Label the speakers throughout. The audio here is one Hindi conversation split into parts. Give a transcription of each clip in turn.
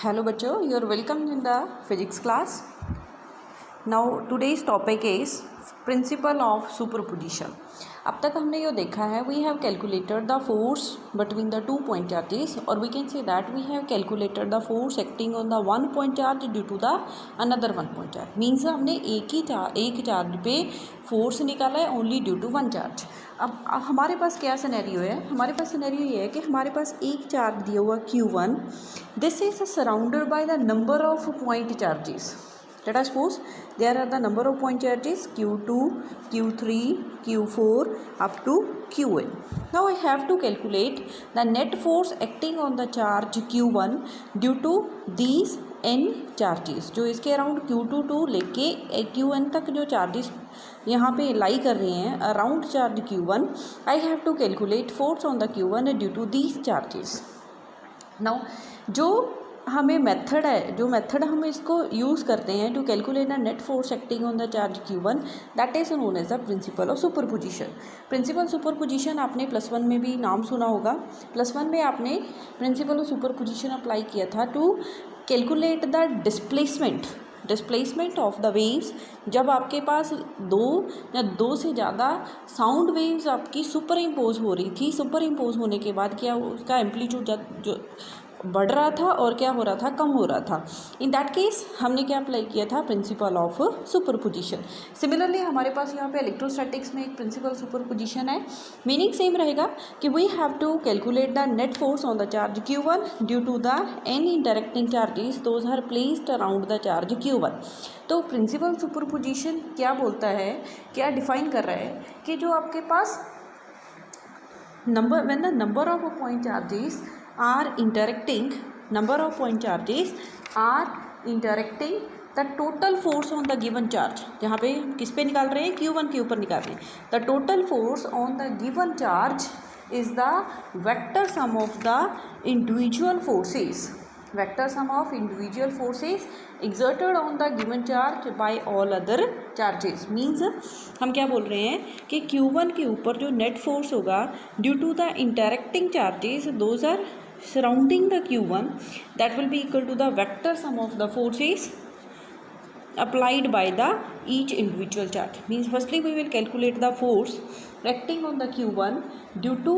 Speaker 1: Hello बच्चों, you are welcome in the physics class. Now today's topic is principle of superposition. अब तक हमने ये देखा है we have calculated the force between the 2 point charges or we can say that we have calculated the force acting on the 1 point charge due to the another 1 point charge. Means हमने एक चार्ज पे फोर्स निकाला है only due to one charge. अब हमारे पास क्या सिनेरियो है, हमारे पास सिनेरियो ये है कि हमारे पास एक चार्ज दिया हुआ Q1. This is surrounded by the number of point charges. Let us suppose there are the number of point charges Q2, Q3, Q4 up to Qn. Now I have to calculate the net force acting on the charge Q1 due to these n charges. जो इसके अराउंड Q2 to लेके Qn तक जो चार्जेस यहाँ पे लाई कर रहे हैं around charge Q1, I have to calculate force on the Q1 due to these charges. Now जो हमें मेथड है, जो मेथड हम इसको यूज़ करते हैं to calculate the net force acting on the charge Q1, that is known as the principle of superposition. Principle superposition आपने +1 में भी नाम सुना होगा. +1 में आपने प्रिंसिपल ऑफ सुपरपोजिशन अप्लाई किया था to calculate the displacement of the waves. जब आपके पास दो या दो से ज़्यादा साउंड वेव्स आपकी सुपर इम्पोज हो रही थी. सुपर इम्पोज होने के बाद क्या उसका एम्पलीट्यूड जो बढ़ रहा था और क्या हो रहा था, कम हो रहा था. इन दैट केस हमने क्या अप्लाई किया था, प्रिंसिपल ऑफ सुपरपोजिशन. सिमिलरली हमारे पास यहाँ पे इलेक्ट्रोस्टैटिक्स में एक प्रिंसिपल सुपरपोजिशन है. मीनिंग सेम रहेगा कि we have to calculate the net force on the charge Q1 due to the n interacting charges those are placed around the charge Q1. तो प्रिंसिपल सुपरपोजिशन क्या बोलता है, क्या डिफाइन कर रहा है कि जो आपके पास when the number of point charges are interacting, the total force on the given charge, जहाँ पे हम किस पे निकाल रहे हैं, Q1 के ऊपर निकाल रहे हैं. the total force on the given charge is the vector sum of the individual forces exerted on the given charge by all other charges. Means हम क्या बोल रहे हैं कि Q1 के ऊपर जो नेट फोर्स होगा due to the interacting charges those are surrounding the Q1, that will be equal to the vector sum of the forces applied by the each individual charge. Means firstly we will calculate the force acting on the Q1 due to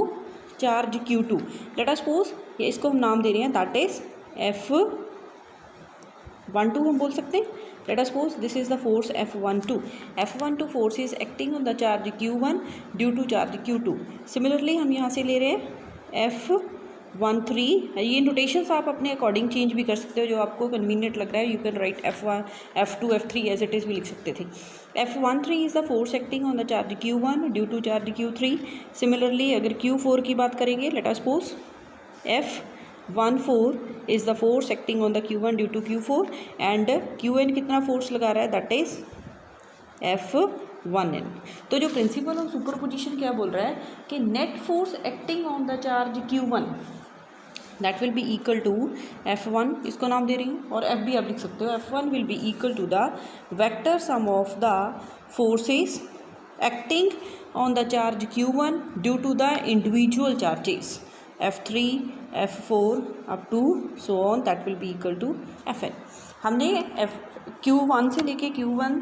Speaker 1: charge Q2. let us suppose ये इसको हम नाम दे रहे हैं, that is F12 हम बोल सकते हैं. let us suppose this is the force F12 force is acting on the charge Q1 due to charge Q2. similarly हम यहाँ से ले रहे हैं F13. ये नोटेशंस आप अपने अकॉर्डिंग चेंज भी कर सकते हो, जो आपको कन्वीनियंट लग रहा है. You can write F1, F2, F3 as it is भी लिख सकते थे. F13 is the force acting on the charge Q1 due to charge Q3. Similarly अगर Q4 की बात करेंगे, let us suppose F14 is the force acting on the Q1 due to Q4 and Qn कितना फोर्स लगा रहा है, दैट इज़ F1n. तो जो प्रिंसिपल ऑफ सुपरपोजिशन क्या बोल रहा है कि net force acting on the charge Q1 that will be equal to F1, इसको नाम दे रही हूँ, और F भी आप लिख सकते हो. F1 will be equal to the vector sum of the forces acting on the charge Q1 due to the individual charges F3, F4 up to so on, that will be equal to Fn. हमने Q1 से लेके Q1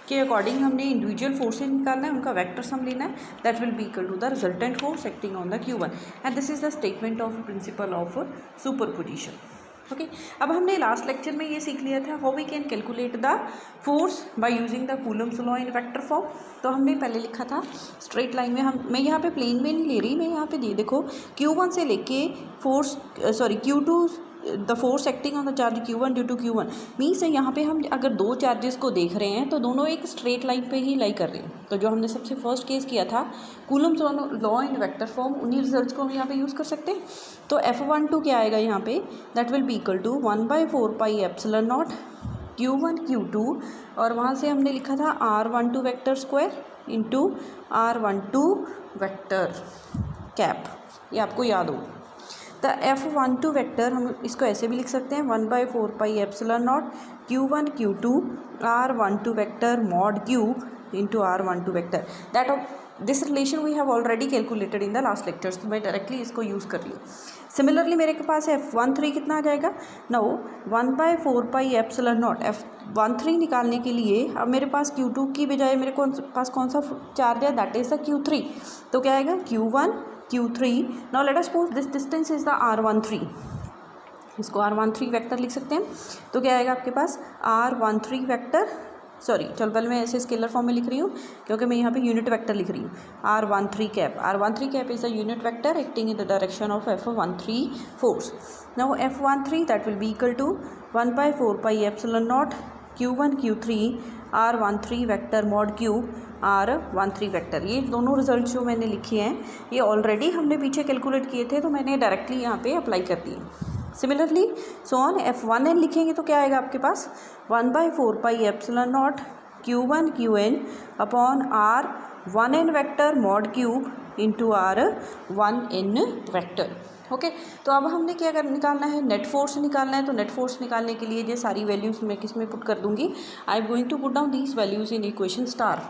Speaker 1: के अकॉर्डिंग हमने इंडिविजुअल फोर्सेज निकालना है, उनका वेक्टर सम लेना है, that will be equal to the resultant force acting on the Q1 and this is the statement of principle of superposition. Okay, अब हमने लास्ट लेक्चर में ये सीख लिया था how we can calculate the force by using the Coulomb's law in vector form. तो हमने पहले लिखा था स्ट्रेट लाइन में, मैं यहाँ पे प्लेन में नहीं ले रही, मैं यहाँ पे देखो Q1 से लेके Q2 the force acting on the charge Q1 due to Q1. Means यहाँ पे हम अगर दो चार्जेस को देख रहे हैं तो दोनों एक स्ट्रेट लाइन पे ही लाई कर रहे हैं. तो जो हमने सबसे फर्स्ट केस किया था Coulomb's law in vector form, उन्हीं रिजल्ट्स को हम यहाँ पे यूज़ कर सकते हैं. तो F12 क्या आएगा यहाँ पे, that will be equal to 1/4πε0 Q1 Q2 और वहाँ से हमने लिखा था R12 vector square into R12 vector cap. ये आपको याद हो. द F12 वेक्टर हम इसको ऐसे भी लिख सकते हैं 1/4πε0 Q1 Q2 R12 vector mod cube into R12 vector. That this relation we have already calculated in the last lectures. तो मैं डायरेक्टली इसको यूज़ कर ली. सिमिलरली मेरे के पास F13 कितना आ जाएगा, नाउ 1/4πε0 F13 निकालने के लिए अब मेरे पास Q2 की बजाय मेरे पास कौन सा चार्ज है, दैट इज़ द Q3। तो क्या आएगा Q1 Q3। Now let us suppose this distance is the R13, इसको R13 वेक्टर लिख सकते हैं। तो क्या आएगा आपके पास R13 वेक्टर, सॉरी चल पहले मैं ऐसे स्केलर फॉर्म में लिख रही हूँ क्योंकि मैं यहाँ पे यूनिट वेक्टर लिख रही हूँ। R13 cap, R13 cap is a unit vector acting in the direction of F13 force. Now F13 that will be equal to 1/4πε0 Q1 Q3 R13 vector mod cube R13 vector. ये दोनों रिजल्ट जो मैंने लिखे हैं ये ऑलरेडी हमने पीछे कैलकुलेट किए थे, तो मैंने डायरेक्टली यहाँ पे अप्लाई कर दिए। सिमिलरली सो ऑन F1n लिखेंगे तो क्या आएगा आपके पास 1/4πε0 Q1 Qn upon R1n vector mod cube into R1n vector. Okay, तो अब हमने क्या निकालना है, नेट फोर्स निकालना है। तो नेट फोर्स निकालने के लिए ये सारी वैल्यूज़ मैं किस में पुट कर दूंगी, I am going to put down these values in equation star.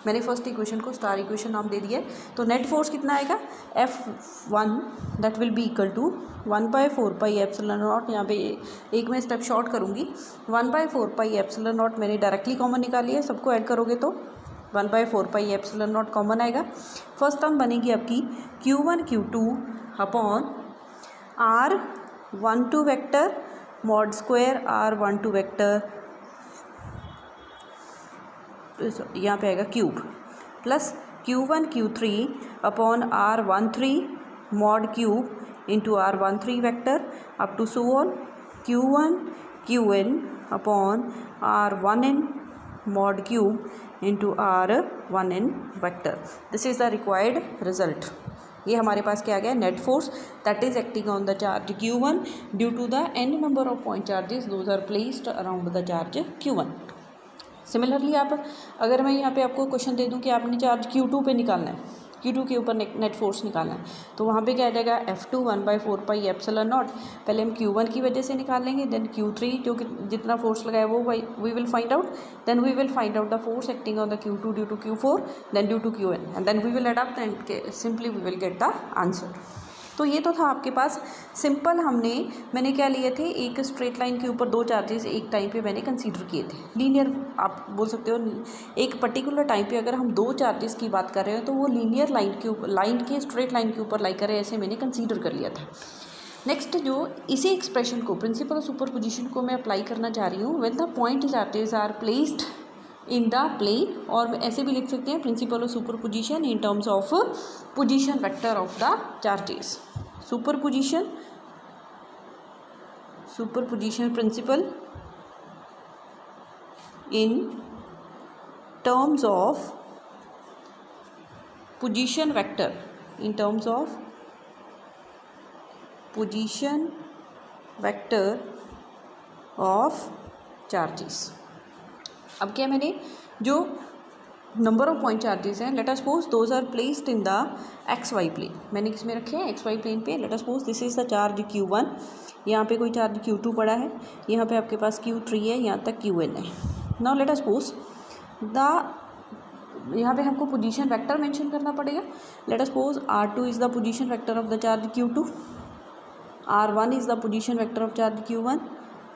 Speaker 1: मैंने फर्स्ट इक्वेशन को स्टार इक्वेशन नाम दे दिया है। तो नेट फोर्स कितना आएगा F1 that will be equal to 1/4πε0, यहाँ पे एक मैं स्टेप शॉर्ट करूँगी, 1/4πε0 मैंने डायरेक्टली कॉमन निकाली है, सबको ऐड करोगे तो 1/4πε0 कॉमन आएगा। फर्स्ट टर्म बनेगी आपकी Q1 Q2 upon R12 vector mod square R12 vector, यहाँ पे आएगा cube, plus Q1 Q3 upon R13 mod cube into R13 vector up to so on Q1 Qn upon R1n mod cube into R1n vector. This is the required result. ये हमारे पास क्या आ गया, net force that is acting on the charge Q1 due to the n number of point charges those are placed around the charge Q1। Similarly आप अगर मैं यहाँ पे आपको क्वेश्चन दे दूँ कि आपने चार्ज Q2 पे निकालना है, Q2 के ऊपर नेट फोर्स निकालना है, तो वहाँ पे क्या आ जाएगा F2 1/4πε0। पहले हम Q1 की वजह से निकाल लेंगे, देन Q3 जो कि जितना फोर्स लगाया वो we will find out, then we will find out the force acting on the Q2 due to Q4 then due to Qn and then we will adopt and simply we will get the answer. तो ये तो था आपके पास सिंपल, मैंने क्या लिए थे, एक स्ट्रेट लाइन के ऊपर दो चार्जेस एक टाइम पे मैंने कंसीडर किए थे। लीनियर आप बोल सकते हो, एक पर्टिकुलर टाइम पे अगर हम दो चार्जेस की बात कर रहे हो तो वो लीनियर लाइन के ऊपर, लाइन के स्ट्रेट लाइन के ऊपर लाई करे, ऐसे मैंने कंसीडर कर लिया था। नेक्स्ट जो इसी एक्सप्रेशन को, प्रिंसिपल ऑफ सुपरपोजिशन को मैं अप्लाई करना चाह रही हूँ, when the point charges are placed in the plane, और ऐसे भी लिख सकते हैं principle of superposition in terms of position vector of the charges. Superposition principle in terms of position vector, in terms of position vector of charges. अब क्या मैंने जो नंबर ऑफ पॉइंट चार्जेस हैं, let us suppose those are placed in the XY plane, मैंने किस में रखे हैं XY प्लेन पे। Late us suppose this is the charge Q1, यहाँ पे कोई चार्ज Q2 पड़ा है, यहाँ पे आपके पास Q3 है, यहाँ तक Qn है। नाउ लेट अस सपोज यहाँ पे हमको पोजीशन वेक्टर मेंशन करना पड़ेगा। Late us suppose R2 is the position vector of the charge Q2, R1 is the position vector of charge Q1,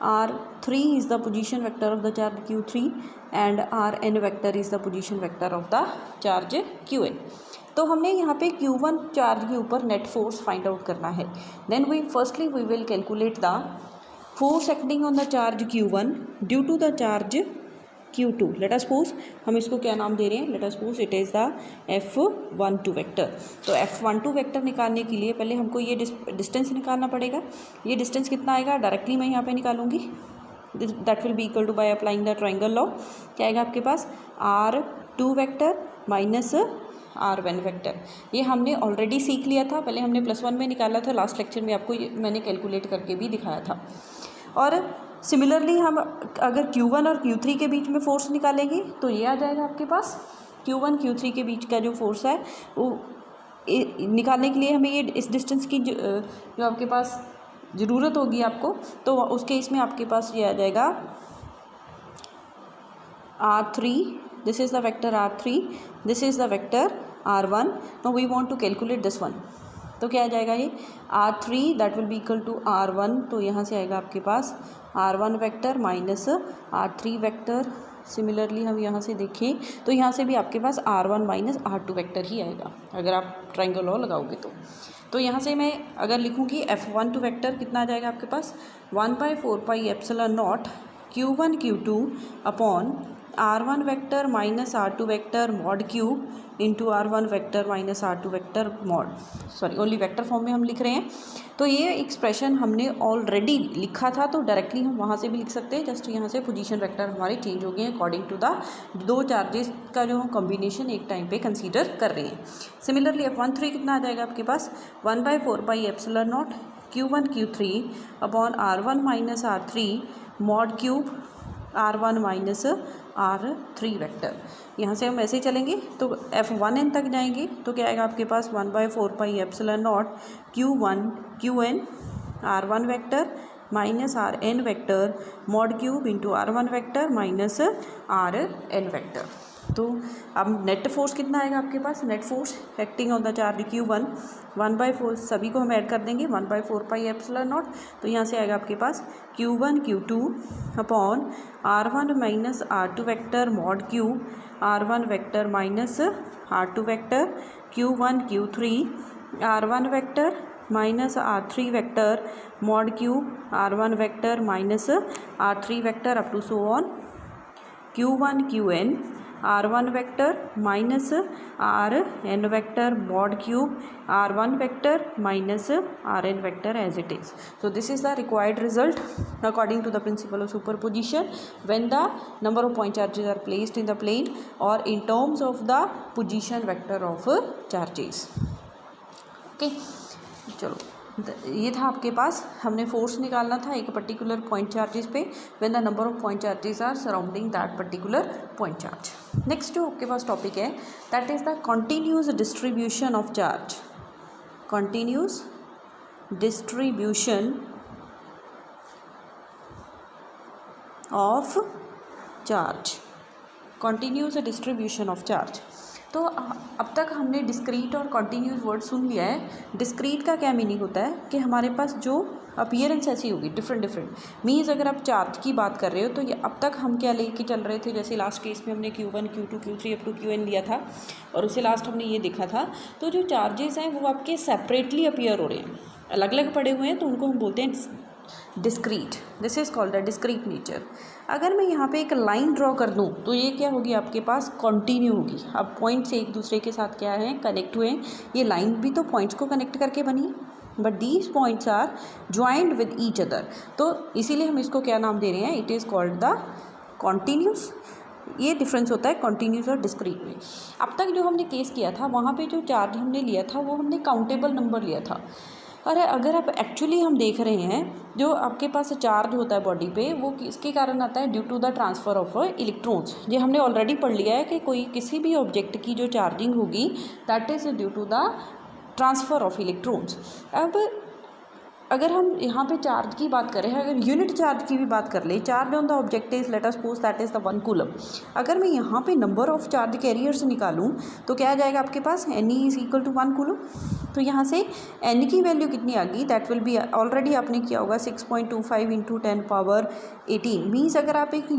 Speaker 1: R3 is the position vector of the charge Q3 and Rn vector is the position vector of the charge Qn। तो हमने यहाँ पे Q1 चार्ज के ऊपर नेट फोर्स फाइंड आउट करना है। Then we will calculate the force acting on the charge Q1 due to the charge Q2। Let us suppose हम इसको क्या नाम दे रहे हैं, let us suppose it is the F12 vector. तो F12 वेक्टर निकालने के लिए पहले हमको ये डिस्टेंस निकालना पड़ेगा। ये डिस्टेंस कितना आएगा, डायरेक्टली मैं यहाँ पे निकालूंगी, that will be equal to by applying the triangle law. क्या आएगा आपके पास R2 vector minus R1 vector. ये हमने ऑलरेडी सीख लिया था, पहले हमने +1 में निकाला था, लास्ट लेक्चर में आपको मैंने कैलकुलेट करके भी दिखाया था। और सिमिलरली हम अगर Q1 और Q3 के बीच में फोर्स निकालेंगे तो ये आ जाएगा आपके पास Q1 Q3 के बीच का जो फोर्स है वो निकालने के लिए हमें ये इस डिस्टेंस की जो आपके पास ज़रूरत होगी आपको, तो उसके इसमें आपके पास ये आ जाएगा R3, this is the vector R3, this is the vector R1। Now we want to calculate this one. तो क्या आ जाएगा ये R3 that will be equal to R1, तो यहाँ से आएगा आपके पास R1 vector minus R3 vector. Similarly हम यहाँ से देखें तो यहाँ से भी आपके पास R1 माइनस R2 वेक्टर ही आएगा अगर आप ट्रायंगल लॉ लगाओगे तो यहाँ से मैं अगर लिखूँगी F1 टू वेक्टर कितना आ जाएगा आपके पास 1/4 pi epsilon not Q1 Q2 upon R1 vector minus R2 vector mod cube into R1 vector minus R2 vector mod, sorry only vector form में हम लिख रहे हैं। तो ये एक्सप्रेशन हमने ऑलरेडी लिखा था, तो डायरेक्टली हम वहाँ से भी लिख सकते हैं। जस्ट यहाँ से पोजीशन वेक्टर हमारे चेंज हो गए हैं अकॉर्डिंग टू द दो चार्जेस का जो हम कॉम्बिनेशन एक टाइम पे कंसीडर कर रहे हैं। सिमिलरली F13 कितना आ जाएगा आपके पास 1/4 pi epsilon not Q1 Q3 upon R1 minus R3 mod cube R1 minus R3 vector. यहाँ से हम ऐसे ही चलेंगे तो F1n तक जाएंगे तो क्या आएगा आपके पास 1/4 pi epsilon not Q1 Qn R1 vector minus Rn vector mod cube into R1 vector minus Rn vector. तो अब नेट फोर्स कितना आएगा आपके पास, net force acting on the charge Q1 1/4, सभी को हम ऐड कर देंगे 1/4 पाई एप्सिलॉन नॉट, तो यहाँ से आएगा आपके पास Q1 Q2 upon R1 minus R2 vector mod cube R1 vector minus R2 vector Q1 Q3 R1 vector minus R3 vector mod cube R1 vector minus R3 vector up to so on Q1 Qn R1 vector minus Rn vector mod cube R1 vector minus Rn vector as it is. So this is the required result according to the principle of superposition when the number of point charges are placed in the plane or in terms of the position vector of charges. Okay, चलो ये था आपके पास, हमने फोर्स निकालना था एक पर्टिकुलर पॉइंट चार्जेस पे when the number of point charges are surrounding that particular point charge. Next जो आपके पास टॉपिक है that is the continuous distribution of charge, continuous distribution of charge, continuous distribution of charge. तो अब तक हमने डिस्क्रीट और कॉन्टीन्यूस वर्ड सुन लिया है। डिस्क्रीट का क्या मीनिंग होता है कि हमारे पास जो अपीयरेंस ऐसी होगी डिफरेंट मीन्स अगर आप चार्ज की बात कर रहे हो तो ये अब तक हम क्या लेके चल रहे थे, जैसे लास्ट केस में हमने Q1 Q2 Q3 up to Qn लिया था और उससे लास्ट हमने ये देखा था। तो जो चार्जेस हैं वो आपके सेपरेटली अपीयर हो रहे हैं, अलग अलग पड़े हुए हैं, तो उनको हम बोलते हैं discrete. This is called the discrete nature. अगर मैं यहाँ पे एक लाइन ड्रॉ कर दूँ तो ये क्या होगी आपके पास कंटिन्यू होगी। अब पॉइंट्स एक दूसरे के साथ क्या है कनेक्ट हुए हैं, ये लाइन भी तो पॉइंट्स को कनेक्ट करके बनी है, but these points are joined with each other, तो इसीलिए हम इसको क्या नाम दे रहे हैं, it is called the continuous. ये डिफरेंस होता है कॉन्टीन्यूस और डिस्क्रीट में। अब तक जो हमने केस किया था वहाँ पे जो चार्ज हमने लिया था वो हमने काउंटेबल नंबर लिया था। अरे अगर आप एक्चुअली हम देख रहे हैं जो आपके पास चार्ज होता है बॉडी पे वो किसके कारण आता है, due to the transfer of electrons. ये हमने ऑलरेडी पढ़ लिया है कि कोई किसी भी ऑब्जेक्ट की जो चार्जिंग होगी that is due to the transfer of electrons. अब अगर हम यहाँ पे चार्ज की बात करें, अगर यूनिट चार्ज की भी बात कर ले, charge on the object is late us suppose that is the 1 coulomb. अगर मैं यहाँ पे नंबर ऑफ चार्ज कैरियर्स निकालूँ तो क्या आ जाएगा आपके पास, N is equal to 1 coulomb. तो यहाँ से एन की वैल्यू कितनी आ गई, दैट विल बी ऑलरेडी आपने किया होगा 6.25 इंटू 10⁻18 मीन्स अगर आप एक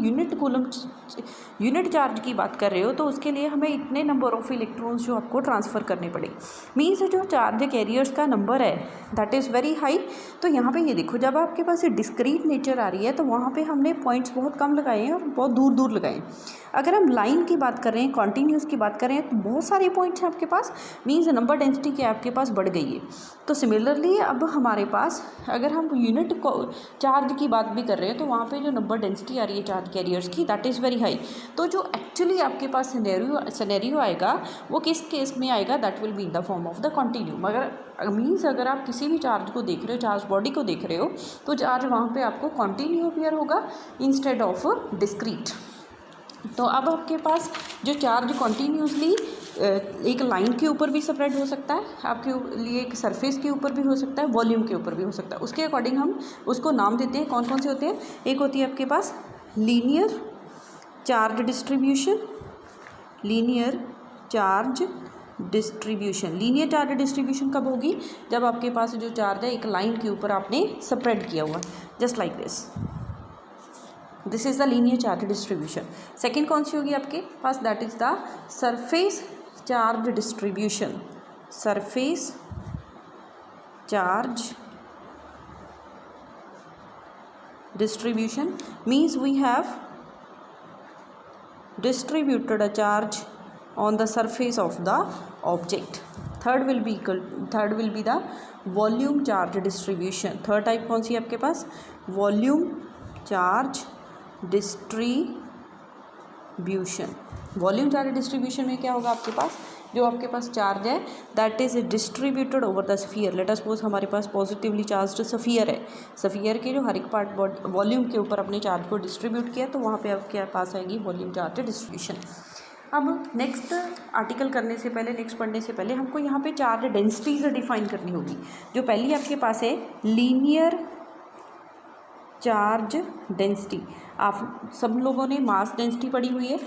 Speaker 1: यूनिट चार्ज की बात कर रहे हो तो उसके लिए हमें इतने नंबर ऑफ इलेक्ट्रॉन्स जो आपको ट्रांसफ़र करने पड़े। मीन्स जो चार्ज कैरियर्स का नंबर है दैट इज़ वेरी हाई। तो यहाँ पे ये देखो जब आपके पास ये डिस्क्रीट नेचर आ रही है तो वहाँ पे हमने पॉइंट्स बहुत कम लगाए हैं और बहुत दूर दूर लगाए हैं। अगर हम लाइन की बात कर रहे हैं, कॉन्टीन्यूस की बात कर रहे हैं तो बहुत सारे पॉइंट्स हैं आपके पास, मीन्स नंबर डेंसिटी क्या आपके पास बढ़ गई है। तो सिमिलरली अब हमारे पास अगर हम यूनिट चार्ज की बात भी कर रहे हैं तो वहाँ पे जो नंबर डेंसिटी आ रही है चार्ज कैरियर्स की दैट इज़ वेरी हाई। तो जो एक्चुअली आपके पास सिनेरियो आएगा वो किस केस में आएगा, that will be in the form of the continue. मगर मीन्स अगर आप किसी भी चार्ज को देख रहे हो, चार्ज बॉडी को देख रहे हो तो चार्ज वहाँ पे आपको कॉन्टिन्यू अपीयर होगा इंस्टेड ऑफ डिस्क्रीट। तो अब आपके पास जो चार्ज कॉन्टीन्यूसली एक लाइन के ऊपर भी स्प्रेड हो सकता है, आपके लिए एक सरफेस के ऊपर भी हो सकता है, वॉल्यूम के ऊपर भी हो सकता है। उसके अकॉर्डिंग हम उसको नाम देते हैं। कौन कौन से होते हैं, एक होती है आपके पास linear charge distribution, linear charge distribution. Linear charge distribution कब होगी? जब आपके पास जो चार्ज है एक लाइन के ऊपर आपने स्प्रेड किया हुआ, just like this is the linear charge distribution. Second कौन सी होगी आपके पास? That is the surface charge distribution. Surface charge distribution means we have distributed a charge on the surface of the object. Third will be the volume charge distribution. Third type कौन सी है आपके पास? Volume charge distribution. Volume charge distribution में क्या होगा आपके पास? जो आपके पास चार्ज है that is distributed over the sphere. Late us suppose हमारे पास पॉजिटिवली चार्ज्ड स्फीयर है, स्फीयर के जो हर एक पार्ट वॉल्यूम के ऊपर अपने चार्ज को डिस्ट्रीब्यूट किया, तो वहाँ पे आपके पास आएगी वॉल्यूम चार्ज डिस्ट्रीब्यूशन। अब नेक्स्ट आर्टिकल करने से पहले, नेक्स्ट पढ़ने से पहले हमको यहाँ पे चार्ज डेंसिटीज डिफाइन करनी होगी। जो पहली आपके पास है लीनियर चार्ज डेंसिटी। आप सब लोगों ने मास डेंसिटी पढ़ी हुई है,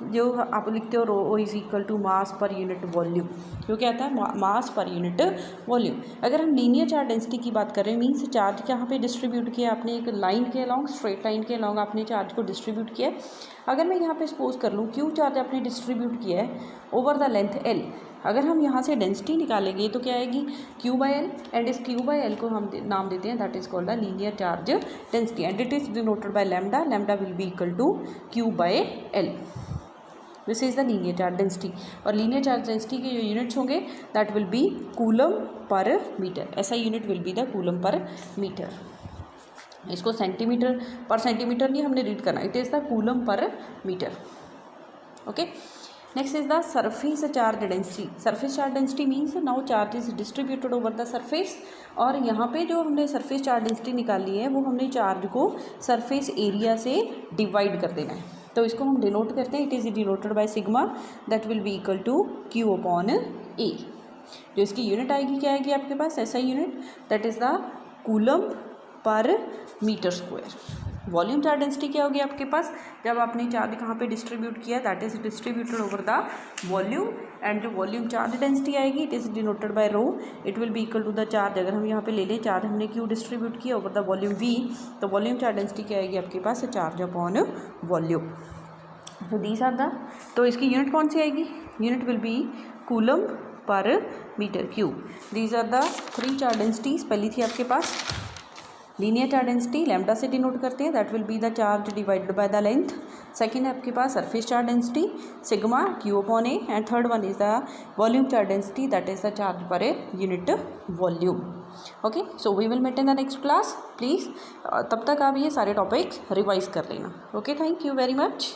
Speaker 1: जो आप लिखते हो rho is equal to mass per unit volume. जो क्या आता है? मास पर यूनिट वॉल्यूम। अगर हम लीनियर चार्ज डेंसिटी की बात कर रहे हैं, मीन्स चार्ज यहाँ पे डिस्ट्रीब्यूट किया आपने एक लाइन के अलॉन्ग, स्ट्रेट लाइन के अलॉन्ग आपने चार्ज को डिस्ट्रीब्यूट किया है। अगर मैं यहाँ पे सपोज कर लूँ क्यू चार्ज आपने डिस्ट्रीब्यूट किया है ओवर द लेंथ एल, अगर हम यहाँ से डेंसिटी निकालेंगे तो क्या आएगी? क्यू बाई एल, एंड इस क्यू बाई एल को हम नाम देते हैं that is called the linear charge density, and it is denoted by lambda. Lambda will be equal to Q by L. This is the linear charge density. और लीनियर चार्ज डेंसिटी के जो यूनिट्स होंगे that will be coulomb per metre. SI unit will be the coulomb per metre. इसको सेंटीमीटर पर सेंटीमीटर नहीं हमने रीड करना, it is the coulomb per metre. Okay, next is the surface charge density. Surface charge density means now charge is distributed over the surface, और यहाँ पे जो हमने सरफेस चार्ज डेंसिटी निकाली है वो हमने चार्ज को सरफेस एरिया से डिवाइड कर देना है, तो इसको हम डिनोट करते हैं। It is denoted by sigma that will be equal to Q upon A. जो इसकी यूनिट आएगी क्या आएगी आपके पास? SI unit that is the coulomb per metre square. Volume charge density क्या होगी आपके पास? जब आपने चार्ज कहाँ पे डिस्ट्रीब्यूट किया that is distributed over the volume, and जो वॉल्यूम चार्ज डेंसिटी आएगी it is denoted by rho, it will be equal to the charge. अगर हम यहाँ पे ले लें चार्ज हमने क्यू डिस्ट्रीब्यूट किया ओवर द वॉल्यूम वी, तो वॉल्यूम चार्ज डेंसिटी क्या आएगी आपके पास? Charge upon volume. तो दीज आर द, तो इसकी यूनिट कौन सी आएगी? Unit will be coulomb per metre cube. These are the three charge densities. पहली थी आपके पास लीनियर चार्ज डेंसिटी, लैम्डा से डिनोट करते हैं, that will be the charge divided by the length. Second है आपके पास surface charge density sigma Q upon A, and third one is the volume charge density that is the charge per unit volume. Okay, so we will meet in the next class. Please तब तक आप ये सारे टॉपिक्स रिवाइज कर लेना। Okay, thank you very much.